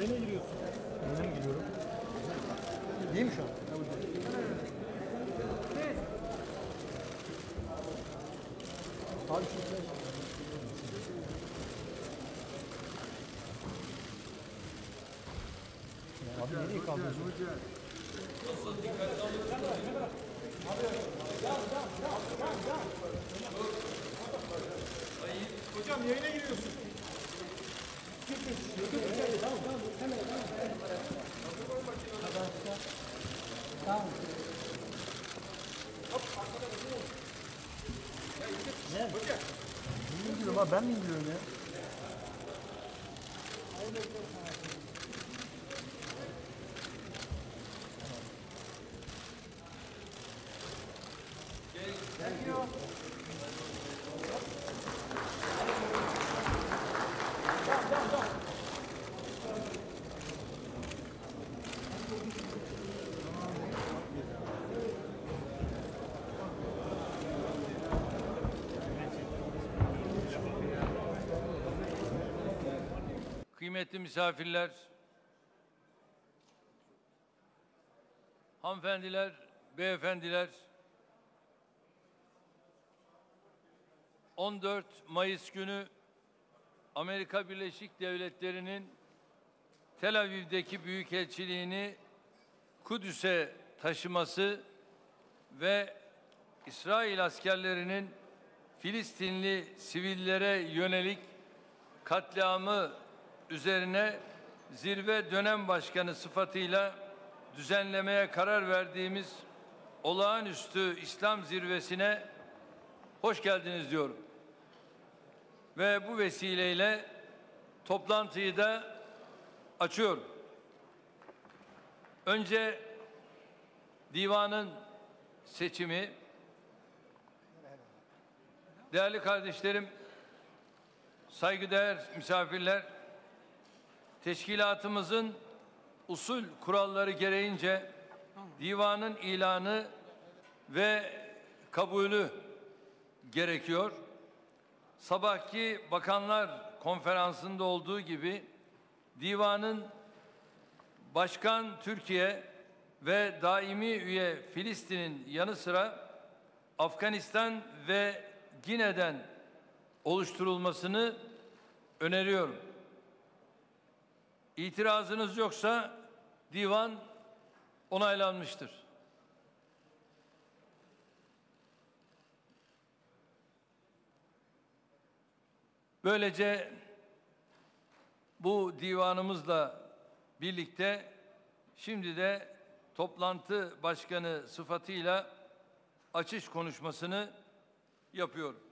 Yayına giriyorsun. Yayına mı giriyorum? Değil mi şu an? Abi şu abi nereye kaldırıyorsun? Hocam yayına giriyorsun. Tamam. Ne? Kim indiriyorum abi? Ben mi indiriyorum ya? Geliyor. Kıymetli misafirler, hanımefendiler, beyefendiler, 14 Mayıs günü Amerika Birleşik Devletleri'nin Tel Aviv'deki büyükelçiliğini Kudüs'e taşıması ve İsrail askerlerinin Filistinli sivillere yönelik katliamı üzerine zirve dönem başkanı sıfatıyla düzenlemeye karar verdiğimiz olağanüstü İslam zirvesine hoş geldiniz diyorum. Ve bu vesileyle toplantıyı da açıyorum. Önce divanın seçimi. Değerli kardeşlerim, saygıdeğer misafirler, teşkilatımızın usul kuralları gereğince divanın ilanı ve kabulü gerekiyor. Sabahki Bakanlar Konferansı'nda olduğu gibi divanın Başkan Türkiye ve daimi üye Filistin'in yanı sıra Afganistan ve Gine'den oluşturulmasını öneriyorum. İtirazınız yoksa divan onaylanmıştır. Böylece bu divanımızla birlikte şimdi de toplantı başkanı sıfatıyla açış konuşmasını yapıyorum.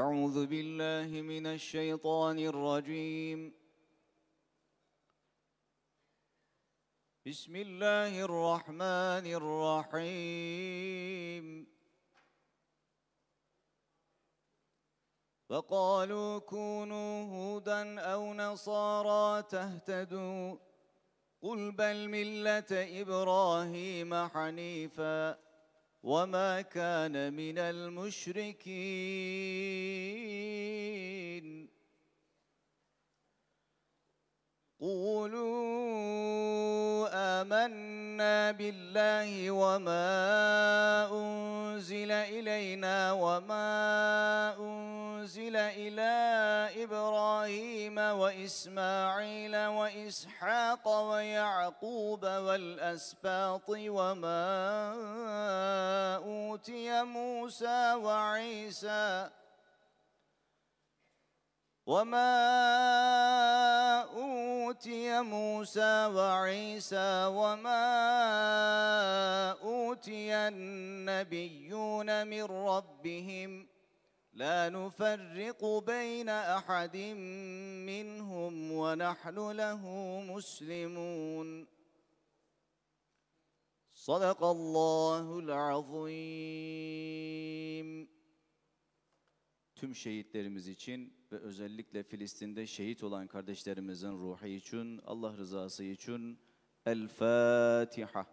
أعوذ بالله من الشيطان الرجيم بسم الله الرحمن الرحيم وقالوا كونوا هودا أو نصارى تهتدوا قل بل ملة إبراهيم حنيفاً وَمَا كَانَ مِنَ الْمُشْرِكِينَ قُولُوا آمَنَّا بِاللَّهِ وَمَا أُنزِلَ إِلَيْنَا وَمَا أُنزِلَ إِلَى إِبْرَاهِيمَ وَإِسْمَاعِيلَ وَإِسْحَاقَ وَيَعْقُوبَ وَالْأَسْبَاطِ وَمَا أُوتِيَ مُوسَى وعيسى وما أوتي النبيون من ربهم لا نفرق بين أحد منهم ونحن له مسلمون صدق الله العظيم. Tüm şehitlerimiz için ve özellikle Filistin'de şehit olan kardeşlerimizin ruhu için, Allah rızası için El Fatiha.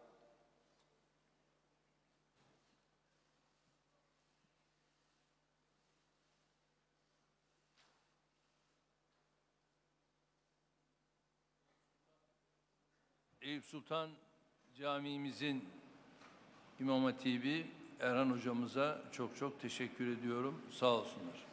Eyüp Sultan Camii'mizin İmam Hatibi Erhan hocamıza çok çok teşekkür ediyorum. Sağ olsunlar.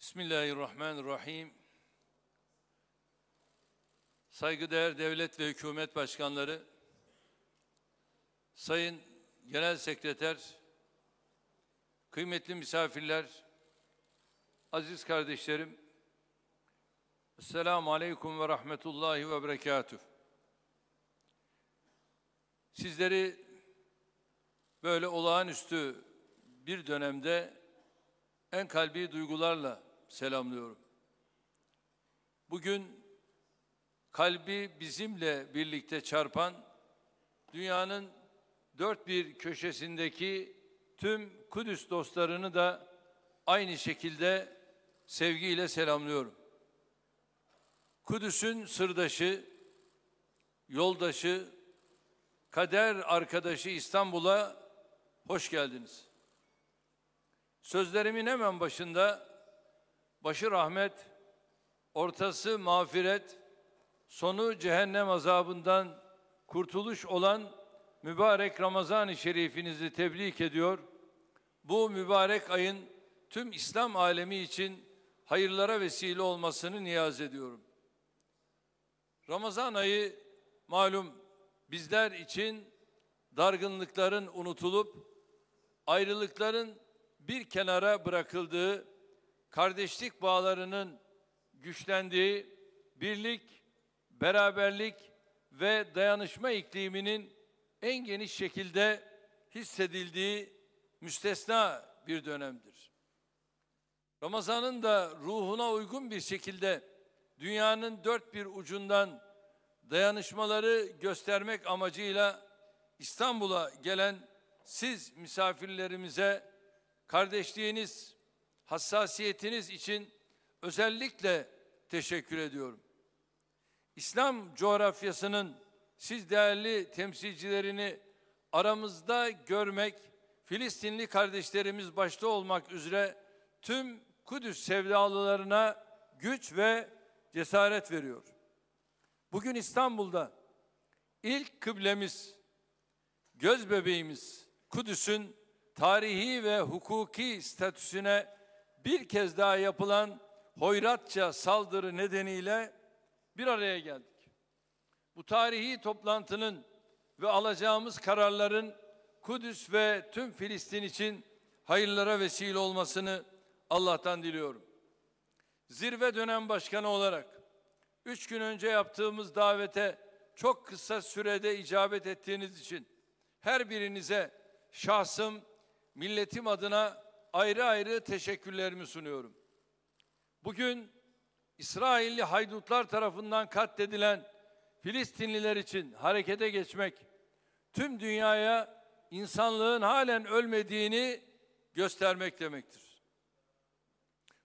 Bismillahirrahmanirrahim. Saygıdeğer devlet ve hükümet başkanları, Sayın Genel Sekreter, kıymetli misafirler, aziz kardeşlerim, Esselamu Aleyküm ve Rahmetullahi ve Berekatuhu. Sizleri böyle olağanüstü bir dönemde en kalbi duygularla selamlıyorum. Bugün kalbi bizimle birlikte çarpan, dünyanın dört bir köşesindeki tüm Kudüs dostlarını da aynı şekilde sevgiyle selamlıyorum. Kudüs'ün sırdaşı, yoldaşı, kader arkadaşı İstanbul'a hoş geldiniz. Sözlerimin hemen başında başı rahmet, ortası mağfiret, sonu cehennem azabından kurtuluş olan mübarek Ramazan-ı Şerifinizi tebrik ediyor. Bu mübarek ayın tüm İslam alemi için hayırlara vesile olmasını niyaz ediyorum. Ramazan ayı malum bizler için dargınlıkların unutulup ayrılıkların bir kenara bırakıldığı, kardeşlik bağlarının güçlendiği, birlik, beraberlik ve dayanışma ikliminin en geniş şekilde hissedildiği müstesna bir dönemdir. Ramazan'ın da ruhuna uygun bir şekilde dünyanın dört bir ucundan dayanışmaları göstermek amacıyla İstanbul'a gelen siz misafirlerimize kardeşliğiniz, hassasiyetiniz için özellikle teşekkür ediyorum. İslam coğrafyasının siz değerli temsilcilerini aramızda görmek, Filistinli kardeşlerimiz başta olmak üzere tüm Kudüs sevdalılarına güç ve cesaret veriyor. Bugün İstanbul'da ilk kıblemiz, göz bebeğimiz Kudüs'ün tarihi ve hukuki statüsüne bir kez daha yapılan hoyratça saldırı nedeniyle bir araya geldik. Bu tarihi toplantının ve alacağımız kararların Kudüs ve tüm Filistin için hayırlara vesile olmasını Allah'tan diliyorum. Zirve dönem başkanı olarak 3 gün önce yaptığımız davete çok kısa sürede icabet ettiğiniz için her birinize şahsım, milletim adına ayrı ayrı teşekkürlerimi sunuyorum. Bugün İsrailli haydutlar tarafından katledilen Filistinliler için harekete geçmek, tüm dünyaya insanlığın halen ölmediğini göstermek demektir.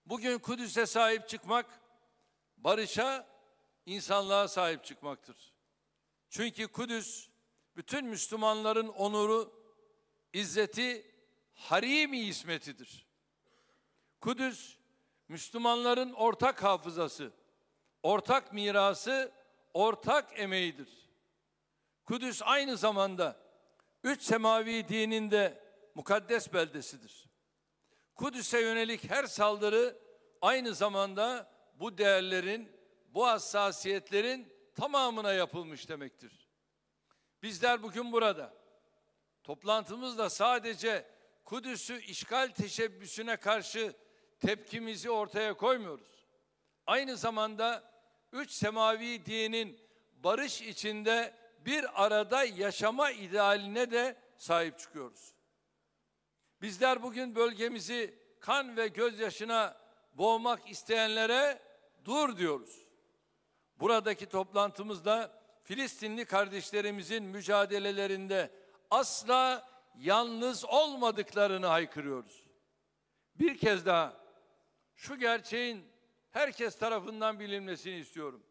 Bugün Kudüs'e sahip çıkmak, barışa, insanlığa sahip çıkmaktır. Çünkü Kudüs, bütün Müslümanların onuru, izzeti, harimi ismetidir. Kudüs, Müslümanların ortak hafızası, ortak mirası, ortak emeğidir. Kudüs aynı zamanda üç semavi dinin de mukaddes beldesidir. Kudüs'e yönelik her saldırı aynı zamanda bu değerlerin, bu hassasiyetlerin tamamına yapılmış demektir. Bizler bugün burada toplantımızda sadece Kudüs'ü işgal teşebbüsüne karşı tepkimizi ortaya koymuyoruz. Aynı zamanda üç semavi dinin barış içinde bir arada yaşama idealine de sahip çıkıyoruz. Bizler bugün bölgemizi kan ve gözyaşına boğmak isteyenlere dur diyoruz. Buradaki toplantımızda Filistinli kardeşlerimizin mücadelelerinde asla yalnız olmadıklarını haykırıyoruz. Bir kez daha şu gerçeğin herkes tarafından bilinmesini istiyorum.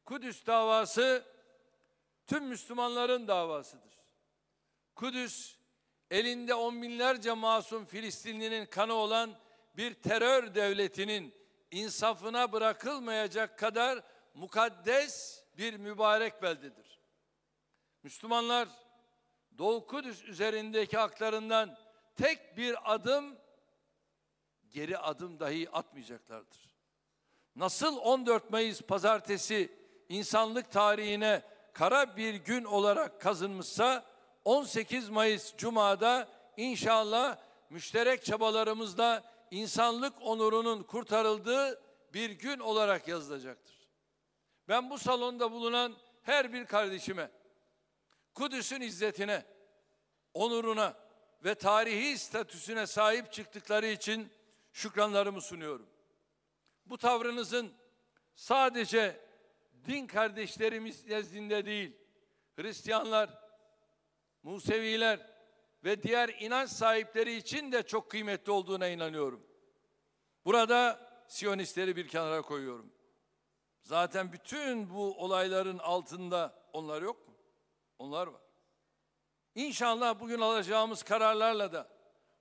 Kudüs davası tüm Müslümanların davasıdır. Kudüs, elinde on binlerce masum Filistinlinin kanı olan bir terör devletinin insafına bırakılmayacak kadar mukaddes bir mübarek beldedir. Müslümanlar Doğu Kudüs üzerindeki haklarından tek bir adım, geri adım dahi atmayacaklardır. Nasıl 14 Mayıs pazartesi insanlık tarihine kara bir gün olarak kazınmışsa, 18 Mayıs Cuma'da inşallah müşterek çabalarımızla insanlık onurunun kurtarıldığı bir gün olarak yazılacaktır. Ben bu salonda bulunan her bir kardeşime, Kudüs'ün izzetine, onuruna ve tarihi statüsüne sahip çıktıkları için şükranlarımı sunuyorum. Bu tavrınızın sadece din kardeşlerimiz nezdinde değil, Hristiyanlar, Museviler ve diğer inanç sahipleri için de çok kıymetli olduğuna inanıyorum. Burada Siyonistleri bir kenara koyuyorum. Zaten bütün bu olayların altında onlar yok mu? Onlar var. İnşallah bugün alacağımız kararlarla da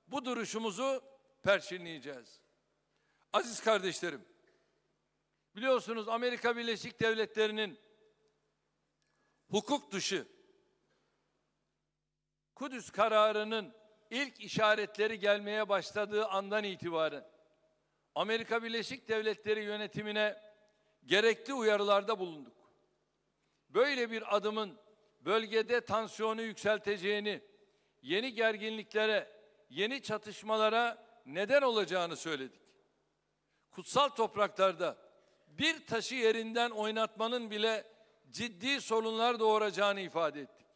bu duruşumuzu perçinleyeceğiz. Aziz kardeşlerim, biliyorsunuz Amerika Birleşik Devletleri'nin hukuk dışı Kudüs kararının ilk işaretleri gelmeye başladığı andan itibaren Amerika Birleşik Devletleri yönetimine gerekli uyarılarda bulunduk. Böyle bir adımın bölgede tansiyonu yükselteceğini, yeni gerginliklere, yeni çatışmalara neden olacağını söyledik. Kutsal topraklarda bir taşı yerinden oynatmanın bile ciddi sorunlar doğuracağını ifade ettik.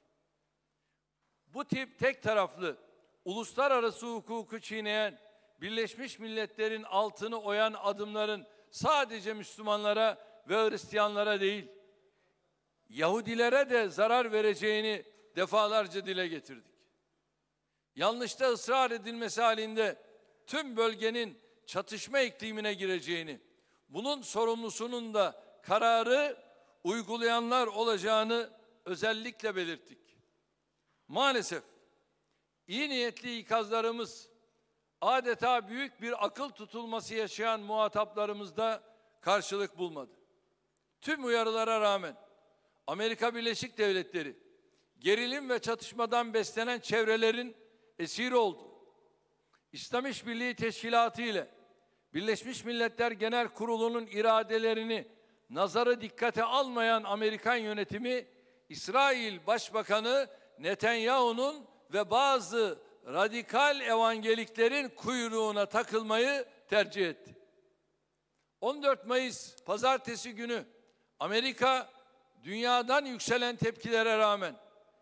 Bu tip tek taraflı, uluslararası hukuku çiğneyen, Birleşmiş Milletler'in altını oyan adımların sadece Müslümanlara ve Hristiyanlara değil, Yahudilere de zarar vereceğini defalarca dile getirdik. Yanlışta ısrar edilmesi halinde tüm bölgenin çatışma iklimine gireceğini, bunun sorumlusunun da kararı uygulayanlar olacağını özellikle belirttik. Maalesef iyi niyetli ikazlarımız adeta büyük bir akıl tutulması yaşayan muhataplarımızda karşılık bulmadı. Tüm uyarılara rağmen Amerika Birleşik Devletleri gerilim ve çatışmadan beslenen çevrelerin esiri oldu. İslam İşbirliği Teşkilatı ile Birleşmiş Milletler Genel Kurulu'nun iradelerini nazara dikkate almayan Amerikan yönetimi, İsrail Başbakanı Netanyahu'nun ve bazı radikal evangeliklerin kuyruğuna takılmayı tercih etti. 14 Mayıs pazartesi günü Amerika dünyadan yükselen tepkilere rağmen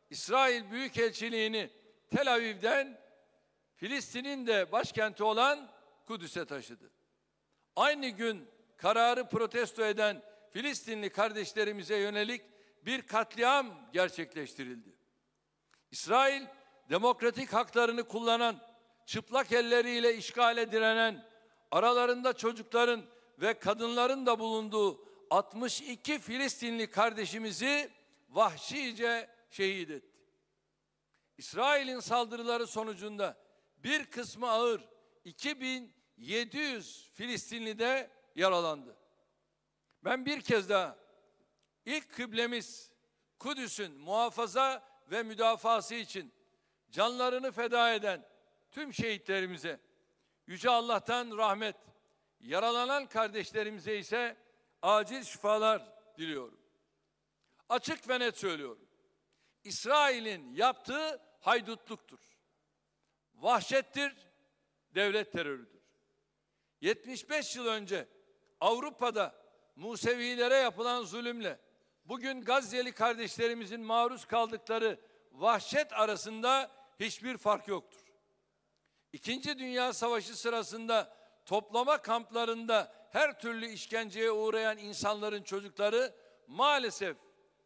İsrail Büyükelçiliğini Tel Aviv'den Filistin'in de başkenti olan Kudüs'e taşıdı. Aynı gün kararı protesto eden Filistinli kardeşlerimize yönelik bir katliam gerçekleştirildi. İsrail, demokratik haklarını kullanan, çıplak elleriyle işgale direnen, aralarında çocukların ve kadınların da bulunduğu 62 Filistinli kardeşimizi vahşice şehit etti. İsrail'in saldırıları sonucunda bir kısmı ağır 2700 Filistinli de yaralandı. Ben bir kez daha ilk kıblemiz Kudüs'ün muhafaza ve müdafası için canlarını feda eden tüm şehitlerimize Yüce Allah'tan rahmet, yaralanan kardeşlerimize ise acil şifalar diliyorum. Açık ve net söylüyorum. İsrail'in yaptığı haydutluktur. Vahşettir, devlet terörüdür. 75 yıl önce Avrupa'da Musevilere yapılan zulümle bugün Gazze'li kardeşlerimizin maruz kaldıkları vahşet arasında hiçbir fark yoktur. İkinci Dünya Savaşı sırasında toplama kamplarında her türlü işkenceye uğrayan insanların çocukları maalesef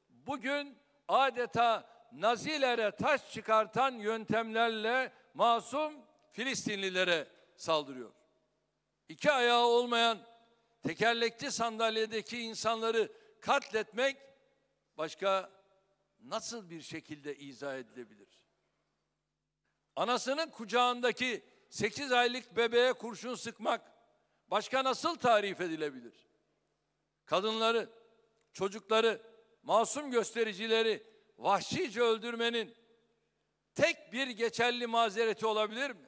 bugün adeta Nazilere taş çıkartan yöntemlerle masum Filistinlilere saldırıyor. iki ayağı olmayan tekerlekli sandalyedeki insanları katletmek başka nasıl bir şekilde izah edilebilir? Anasının kucağındaki 8 aylık bebeğe kurşun sıkmak başka nasıl tarif edilebilir? Kadınları, çocukları, masum göstericileri vahşice öldürmenin tek bir geçerli mazereti olabilir mi?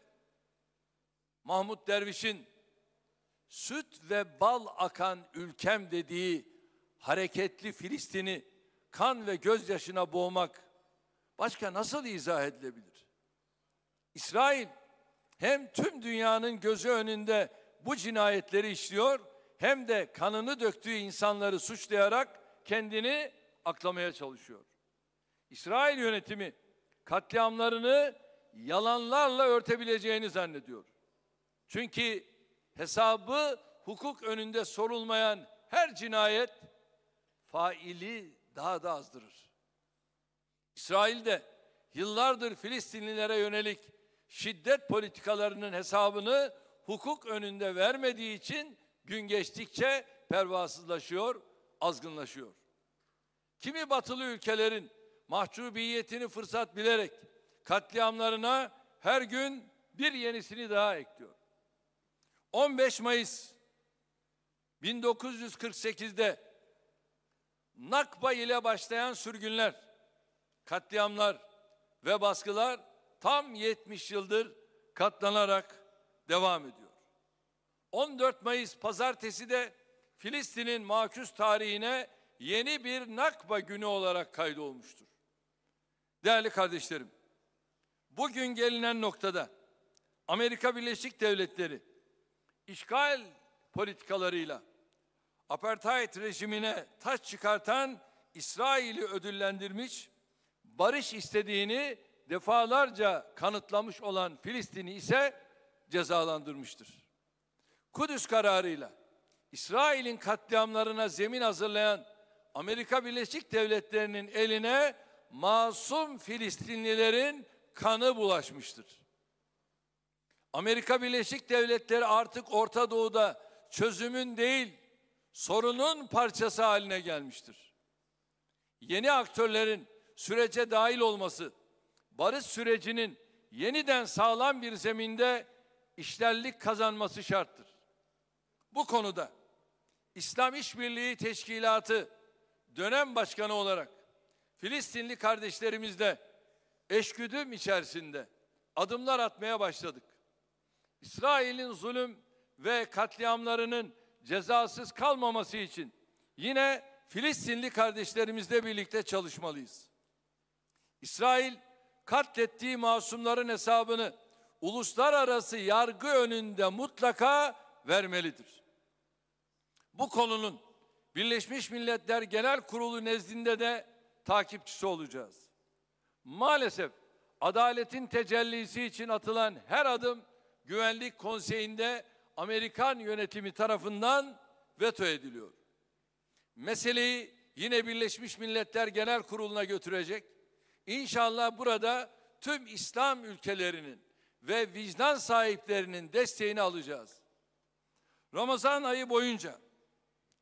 Mahmut Derviş'in süt ve bal akan ülkem dediği hareketli Filistin'i kan ve gözyaşına boğmak başka nasıl izah edilebilir? İsrail hem tüm dünyanın gözü önünde bu cinayetleri işliyor, hem de kanını döktüğü insanları suçlayarak kendini aklamaya çalışıyor. İsrail yönetimi katliamlarını yalanlarla örtebileceğini zannediyor. Çünkü hesabı hukuk önünde sorulmayan her cinayet faili daha da azdırır. İsrail de yıllardır Filistinlilere yönelik şiddet politikalarının hesabını hukuk önünde vermediği için gün geçtikçe pervasızlaşıyor, azgınlaşıyor. Kimi batılı ülkelerin mahcubiyetini fırsat bilerek katliamlarına her gün bir yenisini daha ekliyor. 15 Mayıs 1948'de Nakba ile başlayan sürgünler, katliamlar ve baskılar tam 70 yıldır katlanarak devam ediyor. 14 Mayıs pazartesi de Filistin'in makus tarihine yeni bir Nakba günü olarak kaydolmuştur. Değerli kardeşlerim, bugün gelinen noktada Amerika Birleşik Devletleri işgal politikalarıyla apartheid rejimine taç çıkartan İsrail'i ödüllendirmiş, barış istediğini defalarca kanıtlamış olan Filistin'i ise cezalandırmıştır. Kudüs kararıyla İsrail'in katliamlarına zemin hazırlayan Amerika Birleşik Devletleri'nin eline masum Filistinlilerin kanı bulaşmıştır. Amerika Birleşik Devletleri artık Orta Doğu'da çözümün değil, sorunun parçası haline gelmiştir. Yeni aktörlerin sürece dahil olması, barış sürecinin yeniden sağlam bir zeminde işlerlik kazanması şarttır. Bu konuda İslam İşbirliği Teşkilatı dönem başkanı olarak Filistinli kardeşlerimizle eşgüdüm içerisinde adımlar atmaya başladık. İsrail'in zulüm ve katliamlarının cezasız kalmaması için yine Filistinli kardeşlerimizle birlikte çalışmalıyız. İsrail katlettiği masumların hesabını uluslararası yargı önünde mutlaka vermelidir. Bu konunun Birleşmiş Milletler Genel Kurulu nezdinde de takipçisi olacağız. Maalesef adaletin tecellisi için atılan her adım Güvenlik Konseyi'nde Amerikan yönetimi tarafından veto ediliyor. Meseleyi yine Birleşmiş Milletler Genel Kurulu'na götürecek. İnşallah burada tüm İslam ülkelerinin ve vicdan sahiplerinin desteğini alacağız. Ramazan ayı boyunca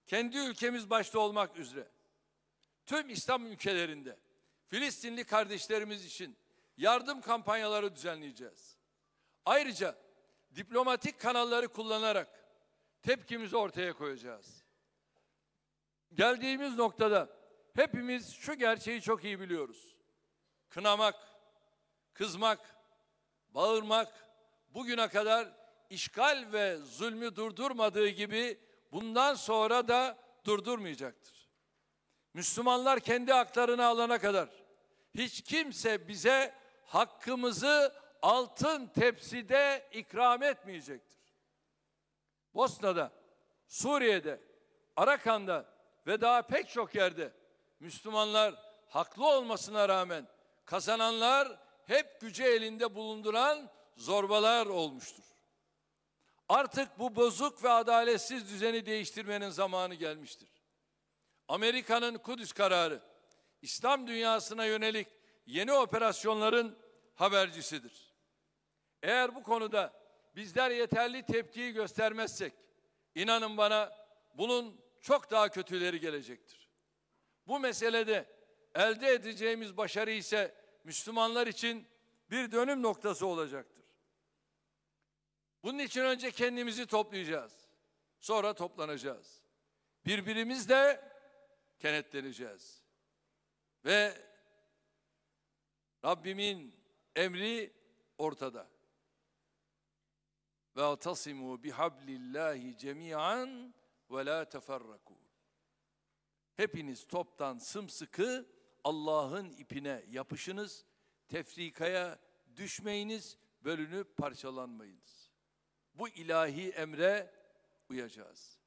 kendi ülkemiz başta olmak üzere tüm İslam ülkelerinde Filistinli kardeşlerimiz için yardım kampanyaları düzenleyeceğiz. Ayrıca diplomatik kanalları kullanarak tepkimizi ortaya koyacağız. Geldiğimiz noktada hepimiz şu gerçeği çok iyi biliyoruz. Kınamak, kızmak, bağırmak bugüne kadar işgal ve zulmü durdurmadığı gibi bundan sonra da durdurmayacaktır. Müslümanlar kendi haklarını alana kadar hiç kimse bize hakkımızı altın tepside ikram etmeyecektir. Bosna'da, Suriye'de, Arakan'da ve daha pek çok yerde Müslümanlar haklı olmasına rağmen kazananlar hep gücü elinde bulunduran zorbalar olmuştur. Artık bu bozuk ve adaletsiz düzeni değiştirmenin zamanı gelmiştir. Amerika'nın Kudüs kararı, İslam dünyasına yönelik yeni operasyonların habercisidir. Eğer bu konuda bizler yeterli tepkiyi göstermezsek, inanın bana bunun çok daha kötüleri gelecektir. Bu meselede elde edeceğimiz başarı ise Müslümanlar için bir dönüm noktası olacaktır. Bunun için önce kendimizi toplayacağız. Sonra toplanacağız. Birbirimizle kenetleneceğiz. Ve Rabbimin emri ortada. Ve atasimu bihablillahi cemian ve la teferraku. Hepiniz toptan sımsıkı Allah'ın ipine yapışınız, tefrikaya düşmeyiniz, bölünüp parçalanmayınız. Bu ilahi emre uyacağız.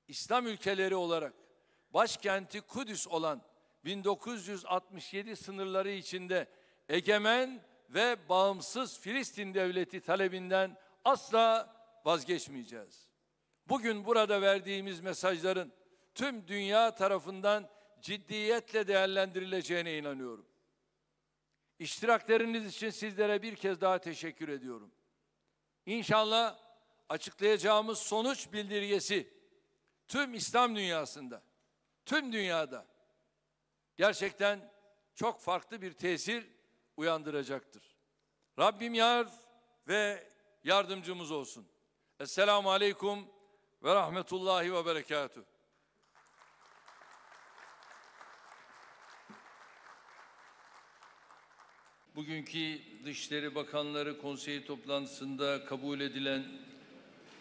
İslam ülkeleri olarak başkenti Kudüs olan 1967 sınırları içinde egemen ve bağımsız Filistin devleti talebinden asla vazgeçmeyeceğiz. Bugün burada verdiğimiz mesajların tüm dünya tarafından ciddiyetle değerlendirileceğine inanıyorum. İştirakleriniz için sizlere bir kez daha teşekkür ediyorum. İnşallah açıklayacağımız sonuç bildirgesi tüm İslam dünyasında, tüm dünyada gerçekten çok farklı bir tesir uyandıracaktır. Rabbim yar ve yardımcımız olsun. Esselamu Aleyküm ve Rahmetullahi ve Berekatuhu. Bugünkü Dışişleri Bakanları Konseyi toplantısında kabul edilen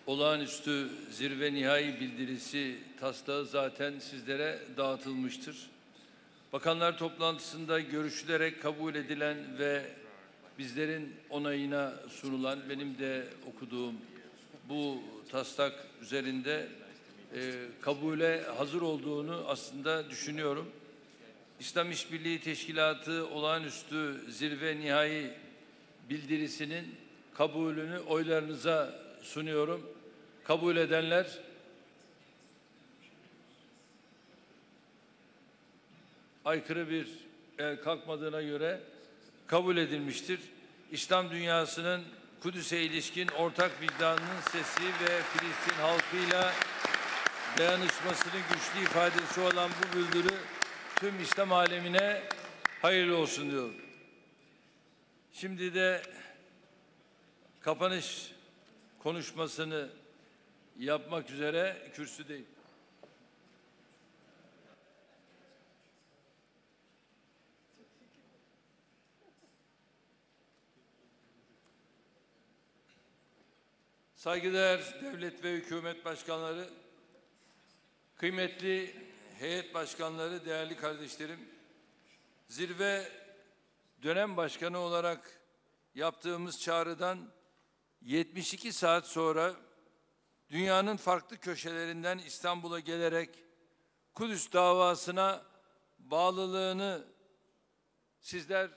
olağanüstü zirve nihai bildirisi taslağı zaten sizlere dağıtılmıştır. Bakanlar toplantısında görüşülerek kabul edilen ve bizlerin onayına sunulan, benim de okuduğum bu taslak üzerinde kabule hazır olduğunu aslında düşünüyorum. İslam İşbirliği Teşkilatı olağanüstü zirve nihai bildirisinin kabulünü oylarınıza sunuyorum. Kabul edenler, aykırı bir el kalkmadığına göre kabul edilmiştir. İslam dünyasının Kudüs'e ilişkin ortak vicdanının sesi ve Filistin halkıyla dayanışmasının güçlü ifadesi olan bu bildiri tüm İslam alemine hayırlı olsun diyorum. Şimdi de kapanış konuşmasını yapmak üzere kürsüdeyim. Saygıdeğer devlet ve hükümet başkanları, kıymetli heyet başkanları, değerli kardeşlerim, zirve dönem başkanı olarak yaptığımız çağrıdan 72 saat sonra dünyanın farklı köşelerinden İstanbul'a gelerek Kudüs davasına bağlılığını sizler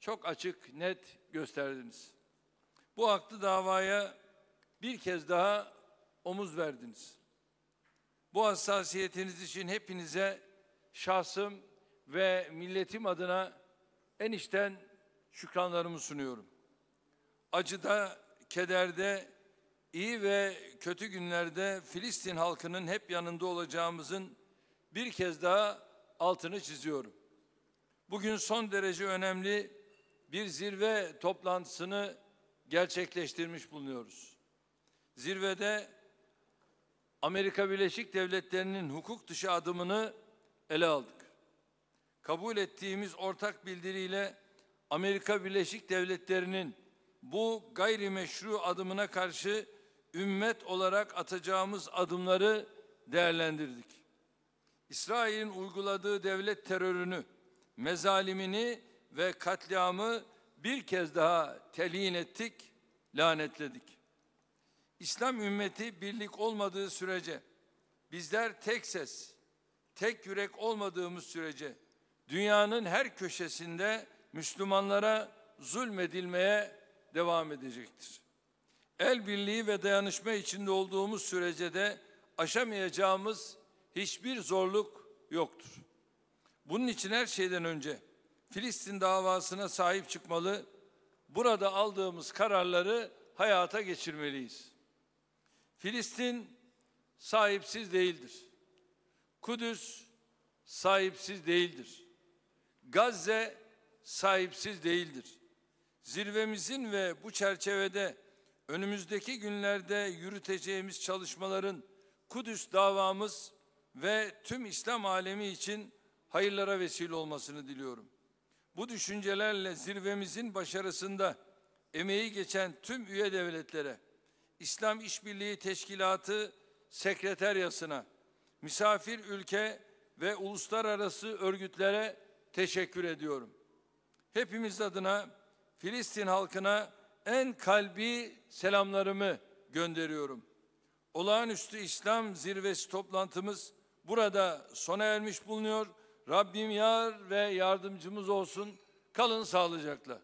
çok açık, net gösterdiniz. Bu haklı davaya bir kez daha omuz verdiniz. Bu hassasiyetiniz için hepinize şahsım ve milletim adına en içten şükranlarımı sunuyorum. Acıda, kederde, iyi ve kötü günlerde Filistin halkının hep yanında olacağımızın bir kez daha altını çiziyorum. Bugün son derece önemli bir zirve toplantısını gerçekleştirmiş bulunuyoruz. Zirvede Amerika Birleşik Devletleri'nin hukuk dışı adımını ele aldık. Kabul ettiğimiz ortak bildiriyle Amerika Birleşik Devletleri'nin bu gayrimeşru adımına karşı ümmet olarak atacağımız adımları değerlendirdik. İsrail'in uyguladığı devlet terörünü, mezalimini ve katliamı bir kez daha telin ettik, lanetledik. İslam ümmeti birlik olmadığı sürece, bizler tek ses, tek yürek olmadığımız sürece dünyanın her köşesinde Müslümanlara zulmedilmeye devam edecektir. El birliği ve dayanışma içinde olduğumuz sürece de aşamayacağımız hiçbir zorluk yoktur. Bunun için her şeyden önce Filistin davasına sahip çıkmalı, burada aldığımız kararları hayata geçirmeliyiz. Filistin sahipsiz değildir. Kudüs sahipsiz değildir. Gazze sahipsiz değildir. Zirvemizin ve bu çerçevede önümüzdeki günlerde yürüteceğimiz çalışmaların Kudüs davamız ve tüm İslam alemi için hayırlara vesile olmasını diliyorum. Bu düşüncelerle zirvemizin başarısında emeği geçen tüm üye devletlere, İslam İşbirliği Teşkilatı Sekreteryasına, misafir ülke ve uluslararası örgütlere teşekkür ediyorum. Hepimiz adına Filistin halkına en kalbi selamlarımı gönderiyorum. Olağanüstü İslam Zirvesi toplantımız burada sona ermiş bulunuyor. Rabbim yar ve yardımcımız olsun. Kalın sağlıcakla.